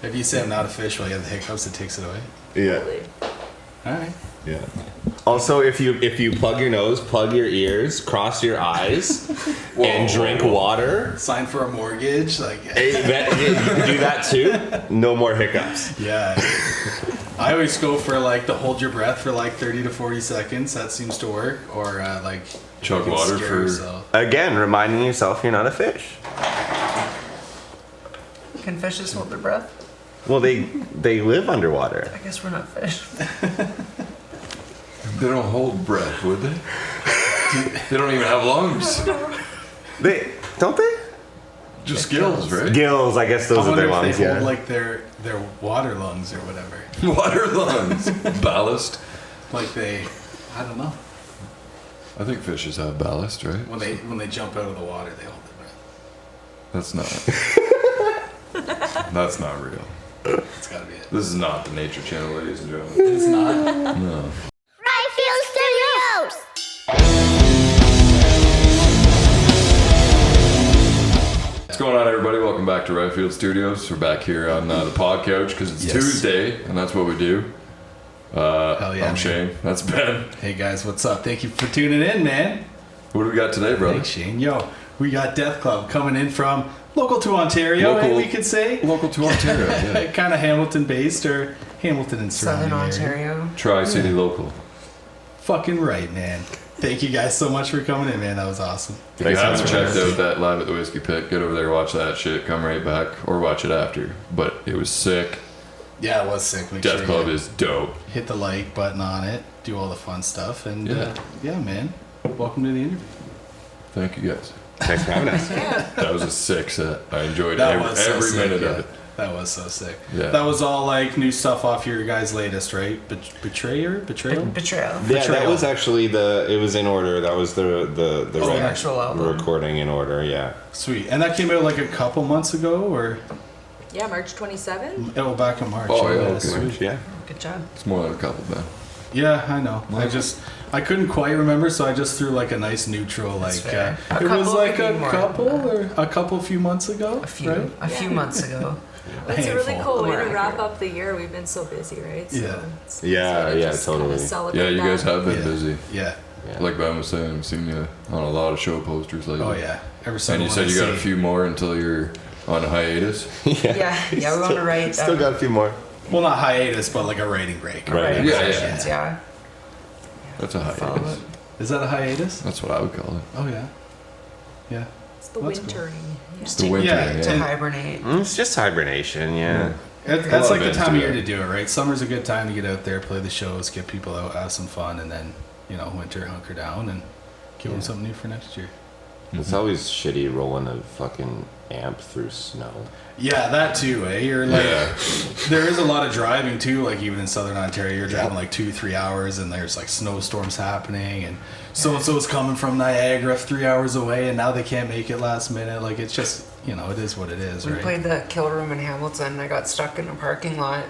If you say I'm not a fish while you have the hiccups, it takes it away. Yeah. All right. Yeah. Also, if you plug your nose, plug your ears, cross your eyes, and drink water. Sign for a mortgage, like. You can do that too. No more hiccups. Yeah. I always go for like the hold your breath for like 30 to 40 seconds. That seems to work. Or like chug water for. Yourself. Again, reminding yourself you're not a fish. Can fishes hold their breath? Well, they live underwater. I guess we're not fish. They don't hold breath, would they? They don't even have lungs. They don't they? Just gills, right? Gills, I guess those are their lungs. If they hold Yeah. like their water lungs or whatever. Water lungs. Ballast. Like they, I don't know. I think fishes have ballast, right? When they jump out of the water, they hold their breath. That's not. That's not real. It's gotta be it. This is not the Nature Channel, ladies and gentlemen. It's not. No. Unfiltered Studios. What's going on, everybody? Welcome back to Unfiltered Studios. We're back here on the podcouch because it's Tuesday, and that's what we do. Hell yeah, I'm Shane. That's Ben. Hey guys, what's up? Thank you for tuning in, man. What do we got today, brother? Thanks, Shane. Yo, we got Death Club coming in from local to Ontario, we could say. Local to Ontario, yeah. Kind of Hamilton-based or Hamilton and surrounding Southern area. Ontario. Tri-City local. Fucking right, man. Thank you guys so much for coming in, man. That was awesome. If you haven't checked out that Live at the Whiskey Pit, get over there, watch that shit, come right back, or watch it after. But it was sick. Yeah, it was sick. Make Death sure Club you is dope. hit the like button on it, do all the fun stuff, and Yeah. man. Welcome to the interview. Thank you guys. Thanks for having us. That was a sick set. I enjoyed That was so every sick, minute yeah. of it. That was so sick. Yeah. That was all like new stuff off your guys' latest, right? Betrayal? Betrayal. Yeah, that Betrayal. was actually it was in order. That was the actual album. recording in order, yeah. Sweet. And that came out like a couple months ago, or Yeah, March 27th. back in March. Oh, yeah, okay. Sweet. Yeah. Good job. It's more than a couple, man. Yeah, I know. I couldn't quite remember, so I just threw like a nice neutral, like fair. it was couple like could a be more couple than or a couple few months ago, A few. right? A few months ago. It's a really handful. cool way to More wrap accurate. up the year. We've been so busy, right? So Yeah. it's Yeah, easy to yeah, just totally. kinda celebrate Yeah, you guys that. have been Yeah. busy. Yeah. Yeah. Like Ben was saying, I've seen you on a lot of show posters lately. Oh yeah. Every And single you one said I you got a see. few more until you're on a hiatus. Yeah, we want to write. Still got a few more. Well, not hiatus, but like a writing break. Right. writing Yeah, yeah. sessions, yeah. That's a Follow hiatus. it. Is that a hiatus? That's what I would call it. Oh yeah. Yeah. It's the That's cool. wintering. Yeah. It's the winter. Yeah, Yeah, To hibernate. It's just hibernation, yeah. That's lot like of the bands time do of year that. to do it, right? Summer's a good time to get out there, play the shows, get people out, have some fun, and then, winter, hunker down and give them something new for next year. It's always shitty rolling a fucking amp through snow. Yeah, that too, eh? You're like, Yeah. there is a lot of driving too, like even in Southern Ontario, you're driving like 2-3 hours and there's like snowstorms happening and so-and-so's coming from Niagara 3 hours away and now they can't make it last minute. Like it's just, it is what it is, We right? played the Kill Room in Hamilton. I got stuck in a parking lot.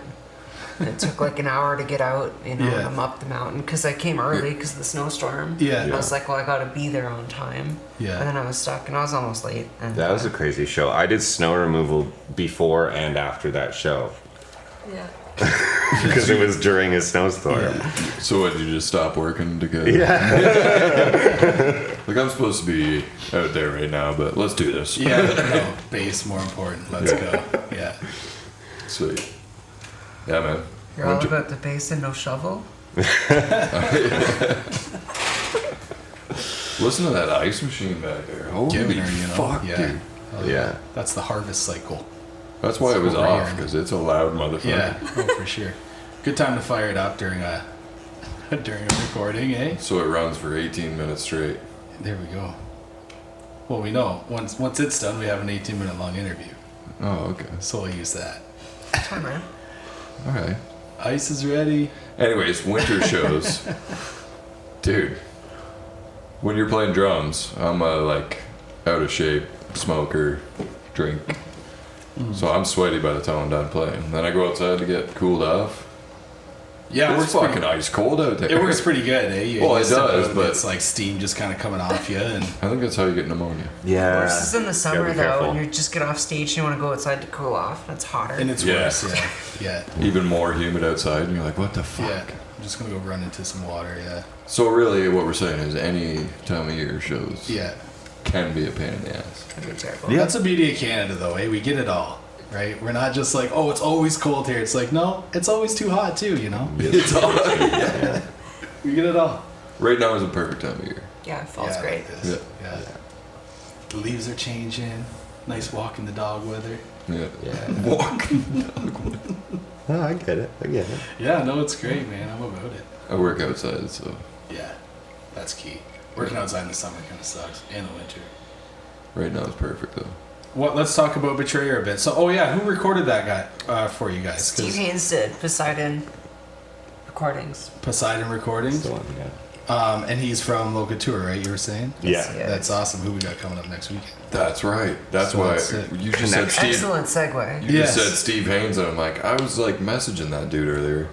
It took like an hour to get out, and I'm up the mountain because I came early because of the snowstorm. Yeah. I was like, well, I got to be there on time. Yeah. And then I was stuck, and I was almost late. And That was a crazy show. I did snow removal before and after that show Yeah. because it was during a snowstorm. Yeah. So what, did you just stop working to go? Yeah. Like, I'm supposed to be out there right now, but let's do this. Yeah, no, bass more important. Let's go. Yeah. Sweet. Yeah, man. You're all Winter- about the bass and no shovel? Listen to that ice machine back there. Holy Giving her, fuck, yeah. dude. Oh, Yeah. That's the harvest cycle. That's why it was Over off, here. because it's a loud motherfucker. Yeah, oh, for sure. Good time to fire it up during a recording, eh? So it runs for 18 minutes straight. There we go. Well, we know once it's done, we have an 18-minute long interview, Oh, okay. so we'll use that. Time, man. All right. Ice is ready. Anyways, winter shows. Dude, when you're playing drums, I'm a, like, out of shape smoker, drink. So I'm sweaty by the time I'm done playing. Then I go outside to get cooled off. Yeah, it It's works fucking ice cold out there. It works pretty good, eh? You Well, it step does, out, but- it's like steam just kind of coming off you, and I think that's how you get pneumonia. Yeah. Worse is in the summer be though, careful. and you just get off stage and you want to go outside to cool off. It's hotter. and it's Yeah. worse. Yeah, Even more humid outside, and you're like, what the fuck? yeah. I'm just gonna go run into some water. Yeah, So really, what we're saying is any time of year shows yeah. can be a pain in the ass. That'd be terrible. That's the beauty of Canada, though. Eh? We get it all, right? We're not just like, oh, it's always cold here. It's like, no, it's always too hot too. You know, It's all we get it all. right now is a perfect time of year. Yeah, fall's Yeah, great. like this. Yeah. The leaves are changing. Nice walk in the dog weather. Yeah. Yeah. Walk. Oh, I get it. Yeah, no, it's great, man. I'm about it. I work outside, so Yeah, that's key. Working outside in the summer kind of sucks, and the winter. right now is perfect though. What? Let's talk about Betrayer a bit. So, oh yeah, who recorded that guy for you guys? 'Cause Steve Haynes did Poseidon recordings. Poseidon Recordings. The one, yeah. And he's from Locatur, right? You were saying? Yeah. Yeah. That's awesome. Who we got coming up next weekend? That's right. That's So why that's it. you just said Steve. Excellent segue. You Yes. just said Steve Haynes, and I'm like, I was like messaging that dude earlier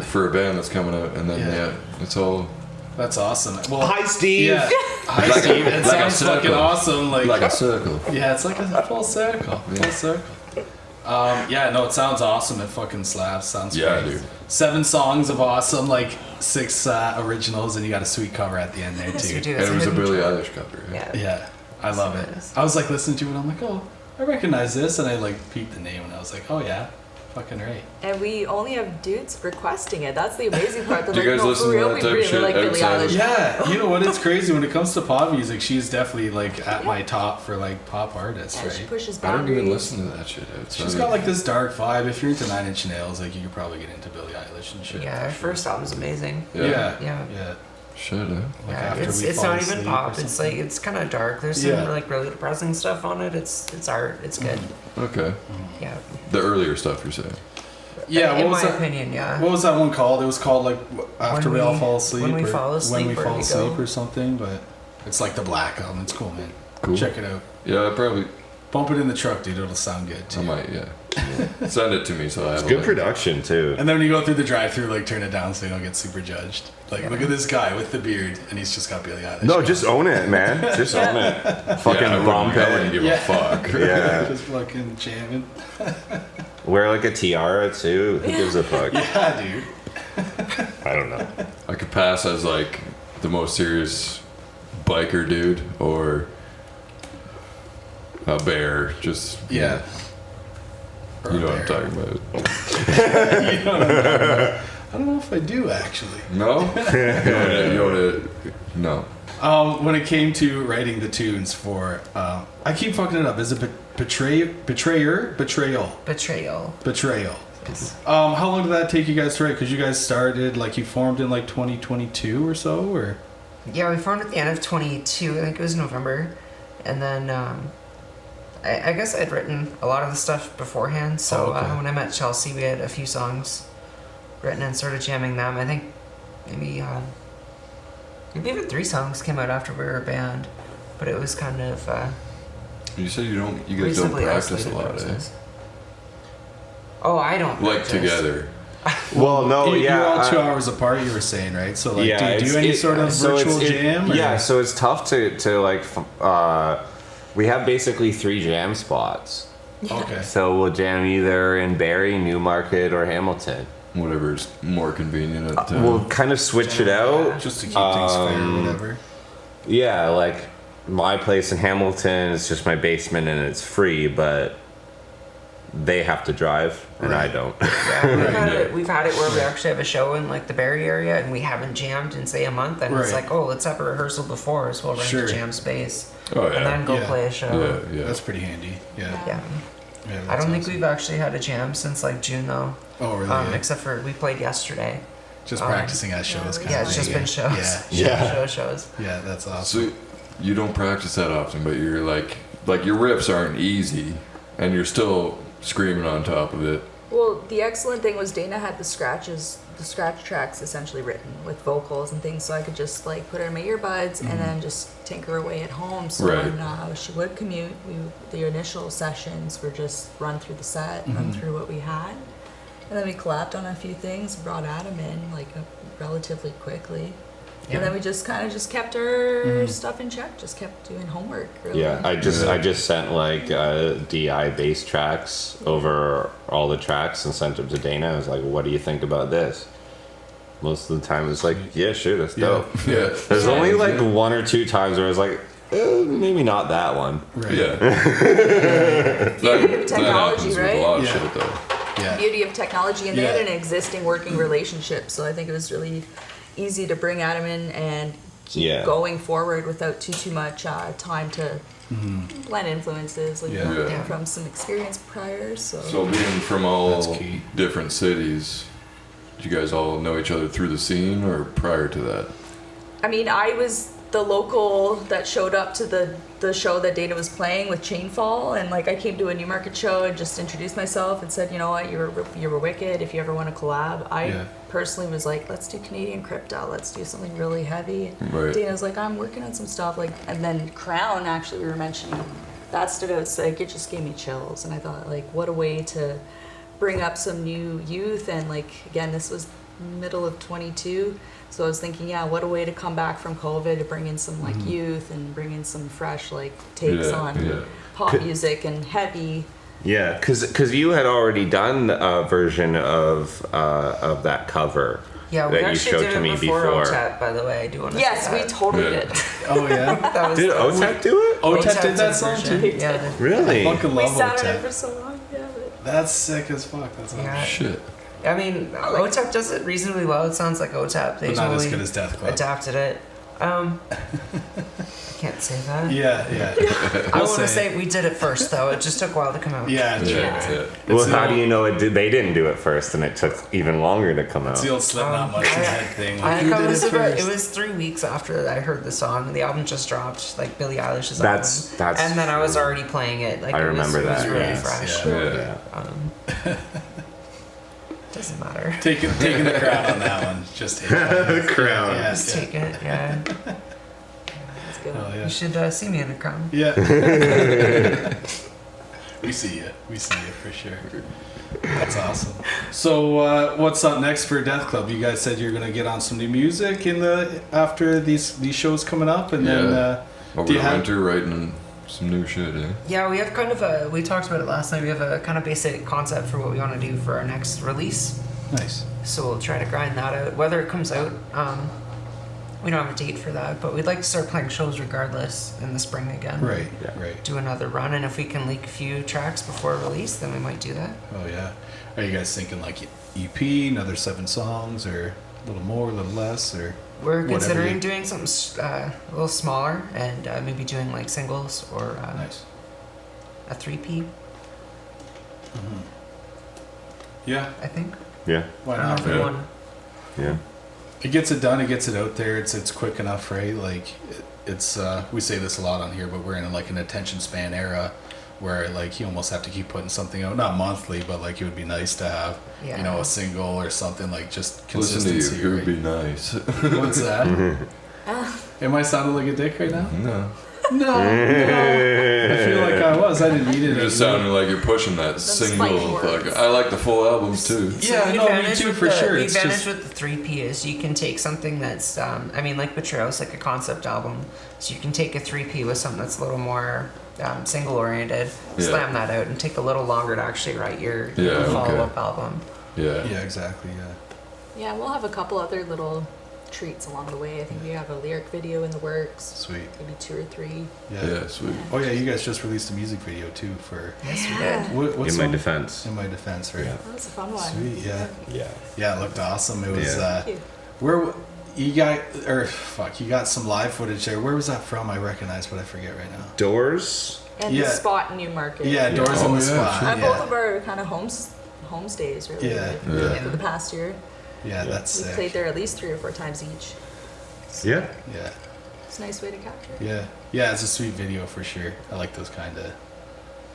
for a band that's coming out, and then Yeah. it's all That's awesome. Well, Hi, Steve. Yeah. Hi, Like a- Steve. It like a sounds fucking circle. awesome. like a circle. Yeah, it's like a full circle. Full circle. Yeah, no, it sounds awesome. It fucking slaps. Sounds Yeah, great. dude. 7 songs of awesome, like 6 originals, and you got a sweet cover at the end there Yes, too. we do. And It's it was a hidden Billie track. Eilish cover. Yeah. Yeah, I love it. Nice. I was like listening to it, and I'm like, oh, I recognize this, and I like peeped the name, and I was like, oh yeah, fucking right. And we only have dudes requesting it. That's the amazing part. They're Do you like, guys no, listen for to real, that we type of really shit like Billie outside of- Eilish. Yeah, you know what? It's crazy when it comes to pop music. She's definitely like at my top for like pop artists, Yeah, she right? pushes I don't boundaries. even listen to that shit outside. She's got like this dark vibe. If you're into 9 Inch Nails, like you could probably get into Billie Eilish and shit. Yeah, for her sure. first album's amazing. Yeah, Yeah. yeah. Shut up. Like Yeah, after it's we it's fall not even asleep pop. or It's something. like it's kind of dark. There's some Yeah. like really depressing stuff on it. It's art. It's good. Okay. Yeah. The earlier stuff you're saying. Yeah, In what was my that? opinion, yeah. What was that one called? It was called like After When We All We- Fall Asleep. When We or Fall Asleep, When We or Fall We Asleep Go. or something. But it's like the Black album. It's cool, man. Cool. Check it out. Yeah, I probably. Bump it in the truck, dude. It'll sound good too. I might. Yeah. Send it to me so I have. Good a production too. And then when you go through the drive-through, like turn it down so you don't get super judged. Like, look at this guy with the beard, and he's just got Billie Eilish. No, going. just own it, man. Just own it. Fucking Yeah, I romp wouldn't it. give a fuck. Yeah. just fucking jamming. Wear like a tiara too. Who gives a fuck? Yeah, dude. I don't know. I could pass as like the most serious biker dude or a bear. Just Yeah. You know what I'm talking about. You know what I'm talking about. I don't know if I do actually. No. No. When it came to writing the tunes for, I keep fucking it up. Is it betrayal? Betrayal. Betrayal. How long did that take you guys to write? Because you guys started, like, you formed in like 2022 or so, or? Yeah, we formed at the end of 22. I think it was November, and then I guess I'd written a lot of the stuff beforehand. So Oh, okay. when I met Chelsea, we had a few songs written and started jamming them. I think maybe even 3 songs came out after we were a band, but it was kind of You said you guys don't reasonably practice a isolated lot, eh? process. Oh, I don't Like practice. together. Well, no, You're yeah. all 2 I- hours apart, you were saying, right? So, like, do you it's- do any sort of so virtual it's- jam? or- Yeah, so it's tough to like. We have basically 3 jam spots. Okay. So we'll jam either in Barrie, Newmarket, or Hamilton. Whatever's more convenient at the time. We'll kind of switch it out. Just to keep things fair or whatever. Yeah, like my place in Hamilton is just my basement and it's free, but they have to drive and I don't. Yeah, we've had it where we actually have a show in like the Barrie area and we haven't jammed in say a month, and it's Right. like, oh, let's have a rehearsal before, so we'll rent Sure. a jam space Oh, yeah. and then go Yeah. play a show. yeah. That's pretty handy. Yeah. Yeah. Yeah, I that's don't think awesome. we've actually had a jam since like June though. Oh, really? Yeah. Except for we played yesterday. Just practicing at shows. Kind Yeah, of it's just thing. been shows. Yeah. shows. Yeah, that's awesome. So you don't practice that often, but you're like your riffs aren't easy, and you're still screaming on top of it. Well, the excellent thing was Dana had the scratch tracks essentially written with vocals and things, so I could just like put it in my earbuds and then just tinker away at home. So Right. when she would commute, the initial sessions were just run through the set, run through what we had, And then we collabed on a few things, brought Adam in like relatively quickly. Yeah. And then we just kind of just kept our stuff in check, just kept doing homework. Really. Yeah, I just sent like DI bass tracks over all the tracks and sent them to Dana. I was like, "What do you think about this?" Most of the time, it's like, "Yeah, sure, that's dope." Yeah. There's only like 1 or 2 times where I was like, maybe not that one. Right. Yeah. Beauty of That technology, happens right? with a lot of Yeah. shit though. Yeah. Beauty of technology, and they Yeah. had an existing working relationship, so I think it was really easy to bring Adam in and keep Yeah. going forward without too much time to blend influences, like Yeah. Yeah. from some experience prior. So, So being from all That's key. different cities, do you guys all know each other through the scene or prior to that? I mean, I was the local that showed up to the show that Dana was playing with Chainfall, and like I came to a Newmarket show and just introduced myself and said, you know what, you were wicked. If you ever want to collab, I Yeah. personally was like, let's do Canadian crypto, let's do something really heavy. Right. Dana was like, I'm working on some stuff, like, and then Crown, actually we were mentioning, that stood out. So like it just gave me chills, and I thought like, what a way to bring up some new youth. And like again, this was middle of 22. So I was thinking, yeah, what a way to come back from COVID, to bring in some like youth and bring in some fresh like takes Yeah, on yeah. pop music and heavy. Yeah, because you had already done a version of that cover Yeah, we that you actually showed did to it me before before. OTEP, by the way. I do want to Yes, say we that. totally Yeah. did. Oh yeah. That was Did OTEP do it? OTEP did did that a song version. too. Yeah, they- Really? I fucking We love sat on it OTEP. for so long. Yeah, but That's sick as fuck. That's yeah. awesome. Shit. I mean, OTEP does it reasonably well. It sounds like OTEP. They But not as totally good as Death Club. adapted it. I can't say that. Yeah, yeah. I We'll want to say. say we did it first, though. It just took a while to come out. Yeah, true. Yeah. Yeah. Well, It's how the do you old- know they didn't do it first and it took even longer to come out? It's the old Slipknot Munch's head thing. Like, I who think did it was it about, first? it was 3 weeks after I heard the song, and the album just dropped, like Billie Eilish's That's- album. that's and then I was true. already playing it. Like I it was, remember it was that, really yes, fresh. yeah. Yeah. Doesn't matter. taking the crown on that one. Just hit it. Crown. Yeah, Just yeah. take it. Yeah. it's good. Oh, yeah. You should see me in a crown. Yeah. We see you. We see you for sure. That's awesome. So, what's up next for Death Club? You guys said you're gonna get on some new music after these shows coming up, and then Over do you the have? winter, writing some new shit, eh? Yeah, we have kind of we talked about it last night. We have a kind of basic concept for what we want to do for our next release. Nice. So we'll try to grind that out. Whether it comes out, we don't have a date for that, but we'd like to start playing shows regardless in the spring again. Right. Yeah. Right. Do another run, and if we can leak a few tracks before release, then we might do that. Oh yeah. Are you guys thinking like EP, another 7 songs, or a little more, a little less, or? We're Whatever considering you- doing something a little smaller, and maybe doing like singles or Nice. a 3P, Yeah. I think. Yeah, Why I don't know not? if we Yeah. want to. yeah. It gets it done. It gets it out there. It's quick enough, right? Like it's we say this a lot on here, but we're in like an attention span era where like you almost have to keep putting something out, not monthly, but like it would be nice to have Yeah. you know a single or something like just Listen to consistency. you. It would right? be nice. What's that? Am I sounding like a dick right now? No. No, I feel like I was. I didn't need it. You're just sounding like you're pushing that single. fighting words. Fuck. I like the full albums too. Yeah, the no, me advantage too, with for sure. The It's advantage just- with the 3P is you can take something that's, I mean, like Betrayal is like a concept album, so you can take a 3P with something that's a little more single oriented, Yeah. slam that out, and take a little longer to actually write your Yeah, okay. follow-up album. Yeah. Yeah, exactly. Yeah. Yeah, we'll have a couple other little treats along the way. I think we have a lyric video in the works, Sweet. maybe 2 or 3. Yeah. Yeah, sweet. Oh yeah, you guys just released a music video too for Yes, we Yeah. did. what In my song? defense. In my defense, right? Yeah. That was a fun one. Sweet. Yeah. Yeah. Yeah, it looked awesome. It was Yeah. Thank you. where you got you got some live footage there. Where was that from? I recognize, but I forget right now. Doors. And Yeah. the spot in Newmarket. Yeah, Doors Oh, on the yeah, spot. sure. And Yeah. both of our kind of homestays, really. Yeah. like, Yeah. For the past year. Yeah, that's We sick. played there at least 3 or 4 times each. Yeah. Yeah. It's a nice way to capture it. Yeah. Yeah, it's a sweet video for sure. I like those kind of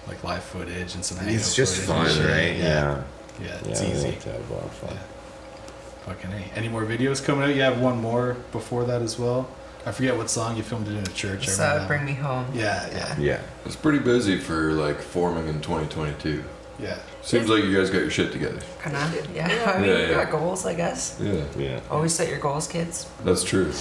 like live footage and some hangout It's just footage fun, and shit. right? Yeah. Yeah, Yeah, it's we easy. like to have a lot of fun. Yeah. Fucking A. Any more videos coming out? You have one more before that as well. I forget what song you filmed it in a church. It's I remember that Bring one. Me Home. Yeah, yeah. Yeah. It's pretty busy for like forming in 2022. Yeah. Seems like you guys got your shit together. Kind of, yeah. I mean, Yeah, you yeah. got goals, I guess. Yeah, Yeah. Always set your goals, kids. that's true.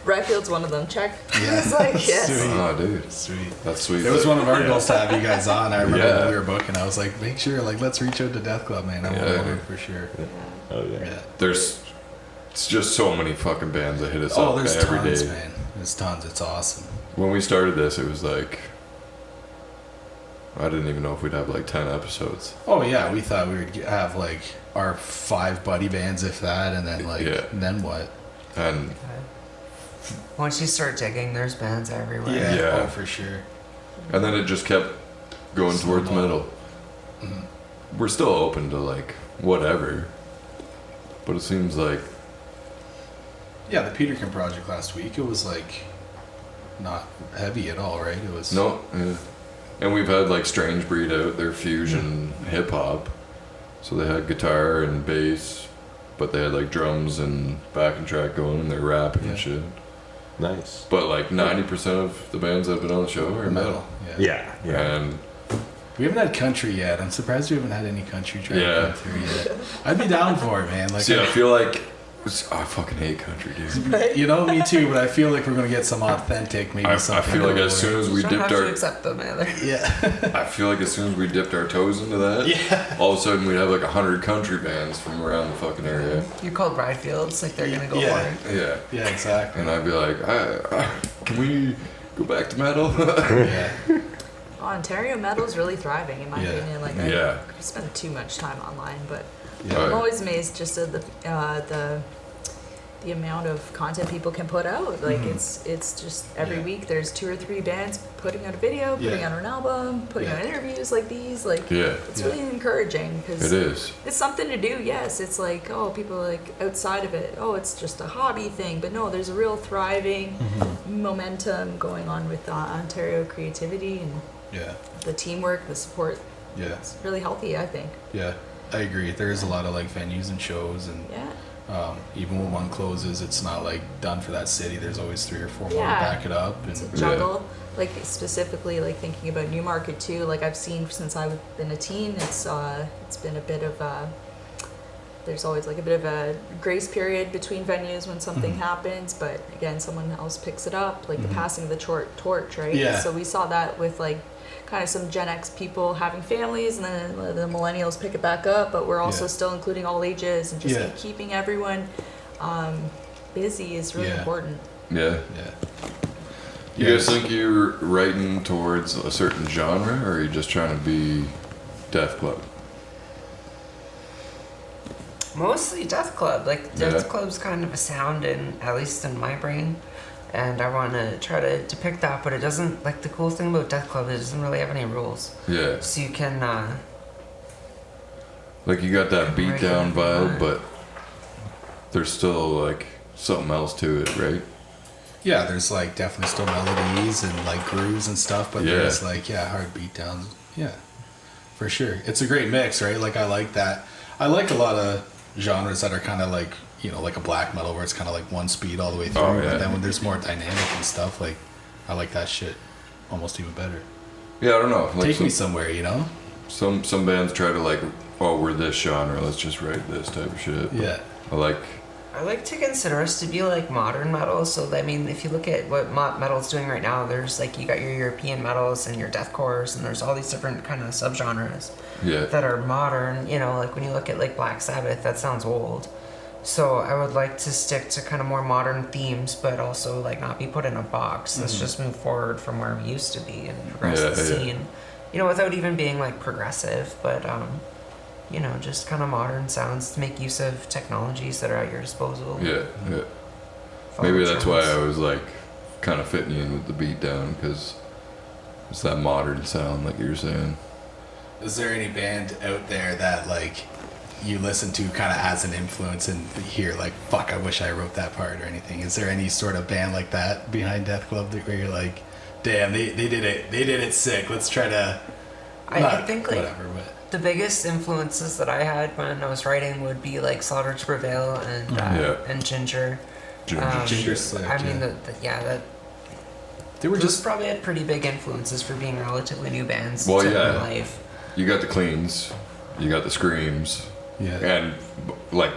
Ryfield's one of them. Check. Yeah. It's like, yes. Sweet. Oh, dude, Sweet. that's sweet. It was one of our goals to have you guys on. I remember Yeah. when we were booking. I was like, make sure, like, let's reach out to Death Club, man. I want to Yeah. book for sure. Oh yeah. Yeah. It's just so many fucking bands that hit us Oh, up there's every tons, day. man. There's tons. It's awesome. When we started this, it was like I didn't even know if we'd have like 10 episodes. Oh yeah, we thought we would have like our 5 buddy bands, if that, and then like, Yeah. then what? And Once you start digging, there's bands everywhere. Yeah. Yeah. Oh, for sure. then it just kept going towards Snowball. metal. We're still open to like whatever, but it seems like Yeah, the Peterkin project last week. It was like not heavy at all, right? It was no. Yeah. And we've had like Strange Breed out their fusion hip hop, so they had guitar and bass, but they had like drums and backing track going, and they're rapping Yeah. and shit. Nice. But like 90% of the bands that have been on the show are metal. Yeah. Yeah. And We haven't had country yet. I'm surprised we haven't had any country track Yeah. come through yet. I'd be down for it, man. Like, see, I feel like I fucking hate country, dude. you know, me too. But I feel like we're gonna get some authentic, maybe I something. feel like cool, as soon as we You don't dipped have to our, accept them either. yeah, I feel like as soon as we dipped our toes into that, yeah, all of a sudden we'd have like 100 country bands from around the fucking area. You called Ryfields, like they're gonna go Yeah. for it. Yeah. yeah, exactly. And I'd be like, can we go back to metal? Yeah, Ontario metal's really thriving, in my Yeah. opinion. Like, Yeah. I spend too much time online, but yeah, I'm always amazed just at the amount of content people can put out. Like it's just every Yeah. week there's 2 or 3 bands putting out a video, putting Yeah. out an album, putting Yeah. out interviews like these. Like Yeah. it's Yeah. really encouraging because It is. it's something to do. Yes, it's like, oh, people are like outside of it. Oh, it's just a hobby thing, but no, there's a real thriving momentum going on with Ontario creativity and yeah, the teamwork, the support. yeah, It's really healthy, I think. yeah. I agree. There is a lot of like venues and shows, and Yeah. even when one closes, it's not like done for that city. There's always 3 or 4 more to Yeah. back it up. It's a And juggle. Like specifically, like thinking about Newmarket too. Like I've seen since I've been a teen, it's been a bit of there's always like a bit of a grace period between venues when something happens, but again, someone else picks it up, like the passing of the torch, right? Yeah. So we saw that with like kind of some Gen X people having families, and then the millennials pick it back up, but we're also Yeah. still including all ages and just Yeah. keeping everyone busy is really Yeah. important. Yeah. yeah. You guys think you're writing towards a certain genre, or are you just trying to be Death Club? Mostly Death Club. Like Death Yeah. Club's kind of a sound in, at least in my brain, and I want to try to depict that. But it doesn't. Like the cool thing about Death Club is it doesn't really have any rules, Yeah. so you can. Like you got that beat down Right. vibe, but there's still like something else to it, right? Yeah, there's like definitely still melodies and like grooves and stuff, but Yeah. there's like hard beat downs. Yeah, for sure. It's a great mix, right? Like I like that. I like a lot of genres that are kind of like, you know, like a black metal where it's kind of like one speed all the way through. Oh, yeah. But then when there's more dynamic and stuff, like I like that shit almost even better. Yeah, I don't know. Like Take me somewhere, you know? some bands try to like, oh, we're this genre, let's just write this type of shit. But Yeah. I like. I like to consider us to be like modern metal. So I mean, if you look at what metal's doing right now, there's like you got your European metals and your deathcores, and there's all these different kind of subgenres Yeah. that are modern. You know, like when you look at like Black Sabbath, that sounds old. So I would like to stick to kind of more modern themes, but also like not be put in a box. Let's just move forward from where we used to be and progress the Yeah, yeah. scene. You know, without even being like progressive, but you know, just kind of modern sounds to make use of technologies that are at your disposal. Yeah. Yeah. Follow Maybe that's why I trends. was like kind of fitting you in with the beat down, because it's that modern sound, like you were saying. Is there any band out there that like you listen to kind of as an influence and hear like, fuck, I wish I wrote that part or anything? Is there any sort of band like that behind Death Club that where you're like, damn, they did it sick, let's try to I think like whatever, but the biggest influences that I had when I was writing would be like Slaughter to Prevail and Yeah. and Ginger. Ginger's sick, I mean, yeah. that they were those just probably had pretty big influences for being relatively new bands Well, to yeah. my life. you got the cleans, you got the screams, Yeah. and like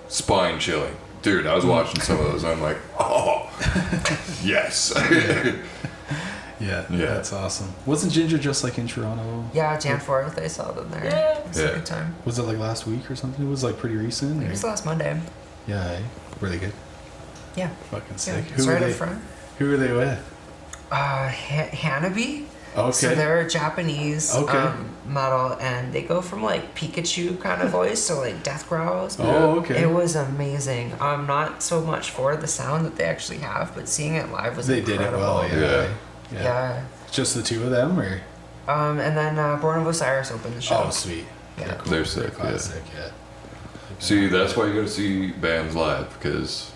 spine chilling. Dude, I was watching some of those. I'm like, oh, yes. Yeah, Yeah. that's awesome. Wasn't Ginger just like in Toronto? Yeah, Jan 4th, I saw them there. Yeah. It was a good time. Was it like last week or something? It was like pretty recent. It or- was last Monday. Yeah, eh? Were they good? Yeah. Fucking Yeah, sick. it's were right they? up front. Who were they with? Hanabi. Okay. So they're Japanese Okay. metal, and they go from like Pikachu kind of voice to like death growls. Oh, okay. It was amazing. I'm not so much for the sound that they actually have, but seeing it live was They incredible. did it well. Yeah. Yeah. Yeah. Yeah. Just the two of them, or? And then Born of Osiris opened the show. Oh, sweet. Yeah. cool. They're sick, yeah. Classic, yeah. See, that's why you gotta see bands live, because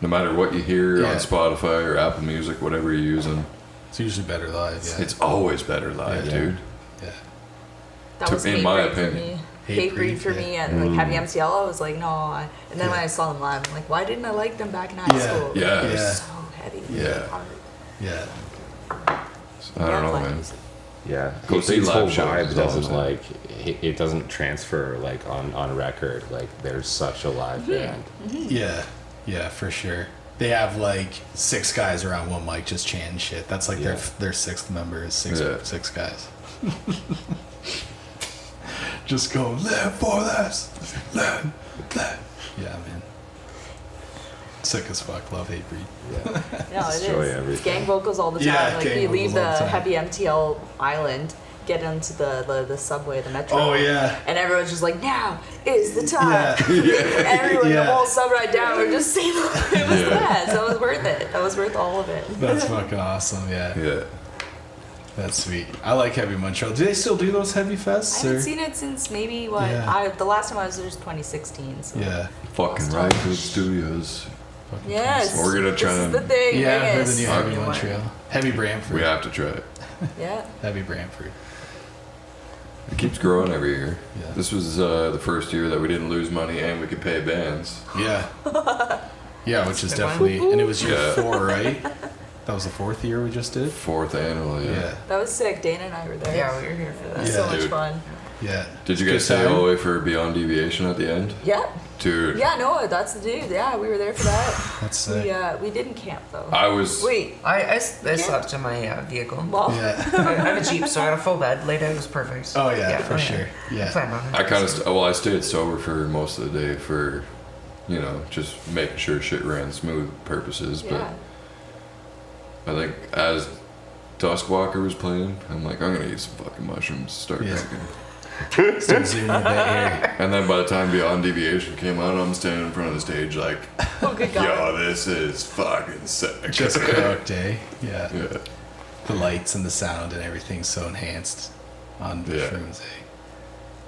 no matter what you hear Yeah. on Spotify or Apple Music, whatever you're using, It's usually better live. Yeah. it's always better live, Yeah. dude. Yeah. That To- was in hate my breed for opinion. me. Hate Hate breed for breed, me, yeah. and like Heavy MCL, I was like, no. And then when Yeah. I saw them live, I'm like, why didn't I like them back in high Yeah. school? Yeah. They're Yeah. so heavy. Yeah. hard. Yeah. I don't know, live man. music. Yeah, Go see his live whole shows vibe is all I'm doesn't saying. like it doesn't transfer like on record. Like there's such a live band. Yeah. Yeah, for sure. They have like 6 guys around one mic just chanting shit. That's like Yeah. their 6th member is six Yeah. guys. Just go, live for this. Live. Yeah, man. Sick as fuck. Love Hate Breed. Yeah, No, it Destroy is. It's everything. gang vocals all the time. Yeah, like gang you leave vocals all the the time. Heavy MTL island, get into the subway, the metro. Oh, yeah. And everyone's just like, now is the time. Yeah. Everyone, the Yeah. whole sub right down, we're just singing. It was Yeah. the best. That was worth it. That was worth all of it. That's fucking awesome. Yeah. Yeah. That's sweet. I like Heavy Montreal. Do they still do those heavy I fests? haven't Or? seen it since maybe what? Yeah. The last time I was there was 2016. So. Yeah. Fucking Lost Ryfield Studios. Fucking Yes. awesome. We're gonna try This is and- the thing. Yeah, I've heard Vegas. the new Heavy Okay. Montreal. Heavy Brantford. We have to try it. Yeah. Heavy Brantford. It keeps growing every year. Yeah. This was the first year that we didn't lose money and we could pay bands. Yeah. Yeah, which is Good one. definitely, and it was year Yeah. 4, right? That was the 4th year we just did? 4th annual, yeah. Yeah. That was sick. Dana and I were there. Yeah, we were here for It that. was Yeah. so much Dude. fun. Yeah. Did you Good guys stay time? all the way for Beyond Deviation at the end? Yeah. Dude, Yeah, no, that's the dude. Yeah, we were there for that. That's sick. We didn't camp though. I was. Wait. I slept in my vehicle. Well, Yeah. I have a Jeep, so I had a full bed. Laid out, it was perfect. Oh, yeah, for sure. I Yeah. planned on it. I kind of. I stayed sober for most of the day for, you know, just making sure shit ran smooth purposes. yeah. But I think as Duskwalker was playing, I'm like, I'm gonna eat some fucking mushrooms to start Yeah. drinking. Still zooming a bit here. And then by the time Beyond Deviation came out, I'm standing in front of the stage like, Oh, good God. yo, this is fucking sick. Just cooked, eh? Yeah. Yeah. The lights and the sound and everything's so enhanced on Yeah. shrooms, eh?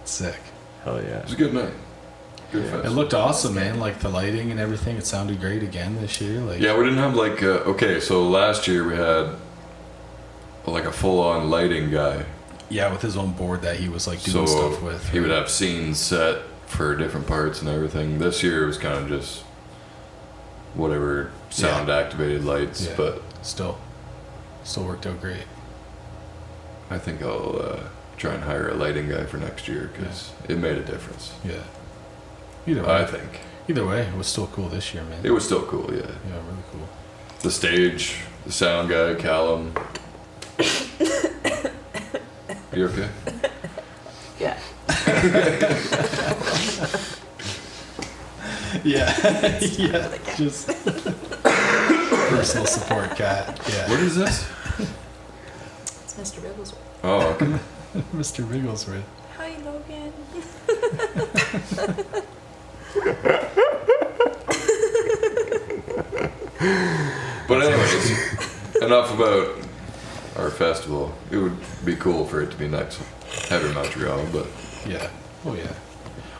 Sick. Hell It yeah. was a good night. Good fest. It looked awesome, man. Like the lighting and everything. It sounded great again this year. Like, Yeah, we didn't have like okay. So last year we had like a full-on lighting guy. yeah, with his own board that he was like So doing stuff with. he would right? have scenes set for different parts and everything. This year it was kind of just whatever sound-activated lights. Yeah. But still worked out great. I think I'll try and hire a lighting guy for next year because it made a difference. Yeah. Either way, I think Either way, it was still cool this year, man. it was still cool. Yeah, Yeah, really cool. the stage, the sound guy, Callum. You okay? Yeah. Yeah, yeah, just personal support cat. Yeah, What is this? It's Mr. Bibblesworth. Oh, okay. Mr. Wigglesworth. Hi, Logan. But anyways, enough about our festival. It would be cool for it to be next Heavy Montreal, but Yeah. Oh yeah.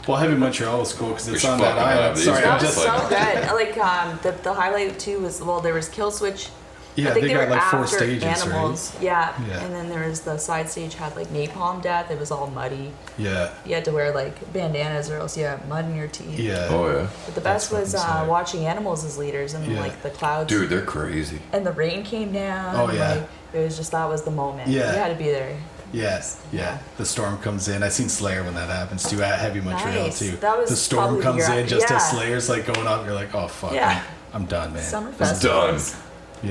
Well, Heavy Montreal was cool because We it's should on that fucking have island. these Sorry, That I'm was just so like- good. Like the highlight too was there was Kill Switch. yeah. I think They got were like 4 after stages, Animals. Yeah. Yeah. And then there was the side stage had like Napalm Death. It was all muddy. right? Yeah. You had to wear like bandanas or else you have mud in your teeth. Yeah. oh yeah, But the best That's was fucking sick. watching animals as leaders and Yeah. like the clouds. dude, they're crazy. And the rain came down. Oh, and, yeah. Like, it was just that was the moment. Yeah. You had to be there. Yeah. The storm comes in. I seen Slayer when that happens too at Heavy Montreal Nice. too. That was the storm probably comes your- in just yeah. as Slayer's like going up. You're like, oh fuck, Yeah. I'm done, man. Summer It's festivals. done.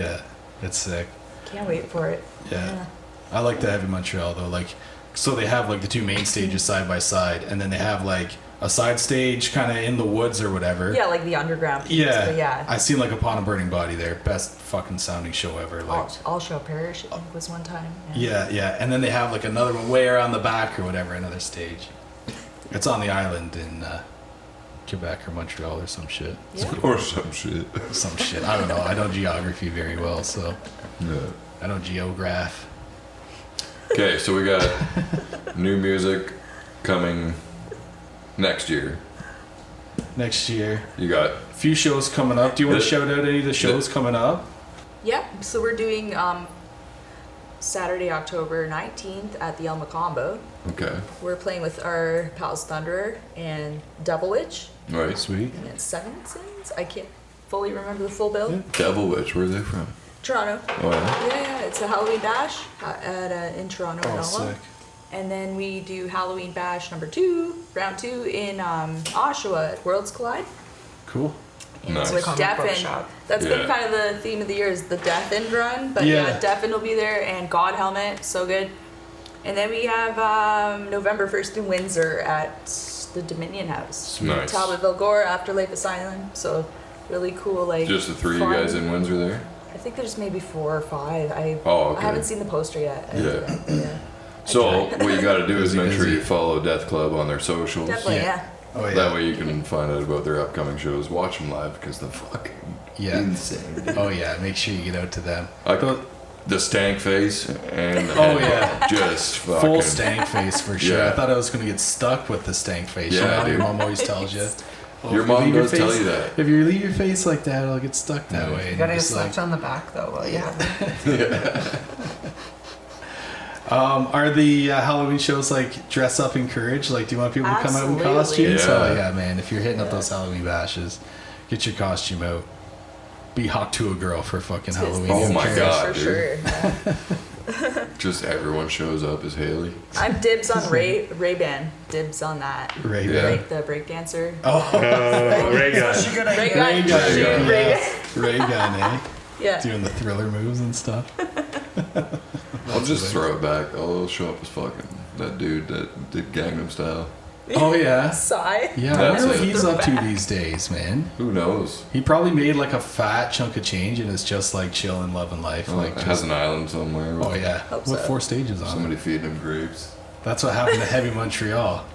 Yeah, it's sick. Can't wait for it. Yeah. I like the Heavy Montreal though. Like, so they have like the two main stages side by side, and then they have like a side stage kind of in the woods or whatever. Yeah, like the underground piece, Yeah. but yeah. I seen like Upon a Burning Body there. Best fucking sounding show ever. Like, All Show Parish, I think, was one time. yeah. And then they have like another one way around the back or whatever, another stage. It's on the island in Quebec or Montreal or some shit. Yeah. Or some shit. Some shit. I don't know. I know geography very well, so Yeah. I know geograph. Okay, so we got new music coming next year. Next year. You got A few shows coming up. Do you want to shout out any of the shows coming up? Yep. So we're doing Saturday, October 19th at the El Macombo. okay, We're playing with our pals Thunderer and Devil Witch. right. Sweet. And it's Seven Sins. I can't fully remember the full bill. Devil Witch, where are they from? Toronto. Oh yeah. Yeah, it's a Halloween bash in Toronto. Oh, in Ottawa. sick. And then we do Halloween bash number 2, round 2 in Oshawa at Worlds Collide. Cool. And Nice. it's with Comic Deafen. book shop. That's Yeah. been kind of the theme of the year is the Deafen run. But Yeah. yeah, Deafen will be there and God Helmet, so good. And then we have November 1st in Windsor at the Dominion House. Nice. Talbotville Gore, Afterlife Asylum. So really cool, like Just the three of fun. you guys in Windsor there? I think there's maybe 4 or 5. Oh, okay. I haven't seen the poster yet. Yeah. So what you got to do is make sure you follow Death Club on their socials. Definitely, Yeah. yeah. Oh yeah. That way you can find out about their upcoming shows. Watch them live because they're fucking Yeah. insane. Oh yeah. Make sure you get out to them. The stank face and Oh, yeah. just fucking Full stank face for sure. Yeah. I thought I was gonna get stuck with the stank face. You Yeah, know how your dude. mom always tells you. Oh, Your if you mom leave your does tell face- you that. If you leave your face like that, it'll get stuck that Yeah. way. You And gotta get just like- slapped on the back though while you have it. Are the Halloween shows like dress up encouraged? Like, do you want people to come out in Absolutely. costumes? Yeah. Oh yeah, man. If you're hitting up those Halloween bashes, get your costume out. Be hot to a girl for fucking Halloween. Oh Who my cares? God. For dude. sure. Just everyone shows up as Haley. I'm dibs on Ray-Ban. Dibs on that. Ray Yeah. Like the break dancer. Oh, Ray gun. Ray Gun. Ray Gun, Shoot Ray yeah. Ray Gun, eh? Yeah. Doing the Thriller moves and stuff. I'll just throw it back. I'll show up as fucking that dude that did Gangnam Style. Oh yeah. Sigh. Yeah, I That's wonder what it. he's up to these days, man. Who knows? He probably made like a fat chunk of change and is just like chilling, loving life. Like, Has just, an island somewhere. with oh yeah, Hope with so. 4 stages on Somebody it. feeding him grapes. That's what happened to Heavy Montreal.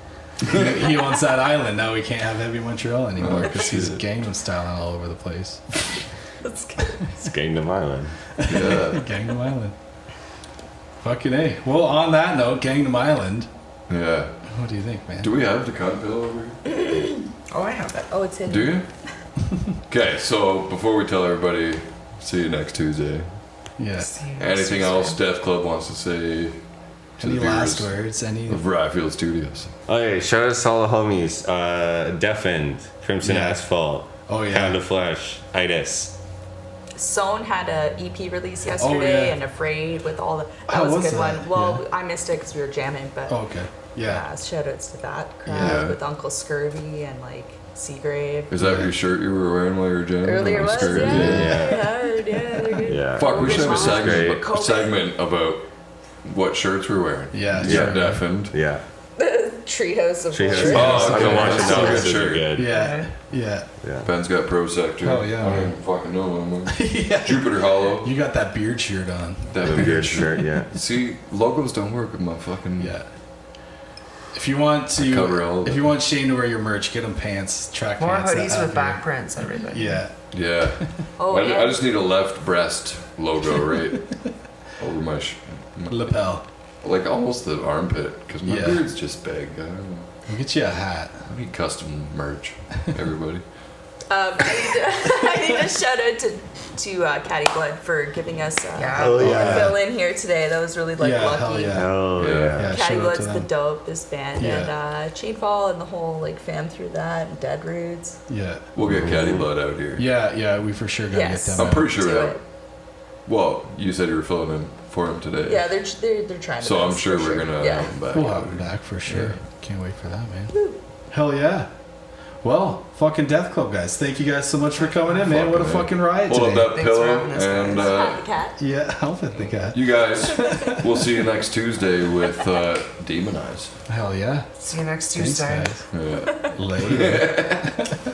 He owns that island now. We can't have Heavy Montreal anymore Oh, because he's shit. Gangnam styling all over the place. That's good. It's Gangnam Island. Yeah. Gangnam Island. Fucking A. Well, on that note, Gangnam Island. Yeah. What do you think, man? Do we have the cunt bill over here? Oh, I have it. Oh, it's hidden. Do you? Okay, so before we tell everybody, see you next Tuesday. Yeah. Anything else Death Club wants to say to Any the last viewers words? Any? of Ryfield Studios? Okay, shout out to all the homies. Deafened, Crimson Yeah. Asphalt, Oh yeah. Pound of Flesh, Itis. Sown had a EP release yesterday yeah. and Afraid with all the. That How was a was good that? one. Well, Yeah. I missed it because we were jamming, but Oh, okay. Yeah. yeah, shout outs to that crowd Yeah. with Uncle Scurvy and like Seagrave. Is that your shirt you were wearing while you were jamming? Earlier On the was, skirt? yeah. Yeah. Yeah, they're good. Yeah. Fuck, we should have a segment, COVID. segment about what shirts we're wearing. Yeah. Yeah, sure. deafened. Yeah. Treehouse of Treehouse. Horror. Oh, I've been okay. watching Still good those. Those are shirt. good. Yeah. Yeah. Yeah. Ben's got Pro Sector. Oh, yeah, I don't man. even fucking know what I'm wearing. Yeah. Jupiter Hollow. You got that beard shirt on. That The big good shirt, yeah. See, logos don't work with my fucking. Yeah. If you want I cover all to, of if it. you want Shane to wear your merch, get him pants, track More pants. that hoodies have with your- back prints, everything. Yeah. Yeah. Oh, I, yeah. I just need a left breast logo right over my, Lapel. like almost the armpit, because my Yeah. beard's just big. I don't know. We'll get you a hat. I need custom merch, everybody. I need to shout out to Caddy Blood for giving us Yeah. Oh, a yeah. fill in here today. That was really like Yeah, lucky. hell yeah. Oh, Yeah. yeah. Yeah, Caddy shout out Blood's to the them. dopest band, Yeah. and Chainfall and the whole like fam through that, and Dead Roots. Yeah. We'll get Caddy Blood out here. Yeah, yeah, we for sure gotta Yes. get them I'm out. pretty sure Do that it. Well, you said you were filling in for him today. Yeah, they're trying to. So I'm best, sure for we're gonna Yeah. have him back. We'll have him back for sure. Yeah. Can't wait for that, man. Hell yeah. Well, fucking Death Club guys, thank you guys so much for coming in, man. What a fucking ride Hold up today. that Thanks for pillow having us, and Pat the cat. Yeah, I'll fit the cat. you guys. We'll see you next Tuesday with Demon Eyes. Hell yeah. See you next Thanks, Tuesday. guys. Yeah. Later.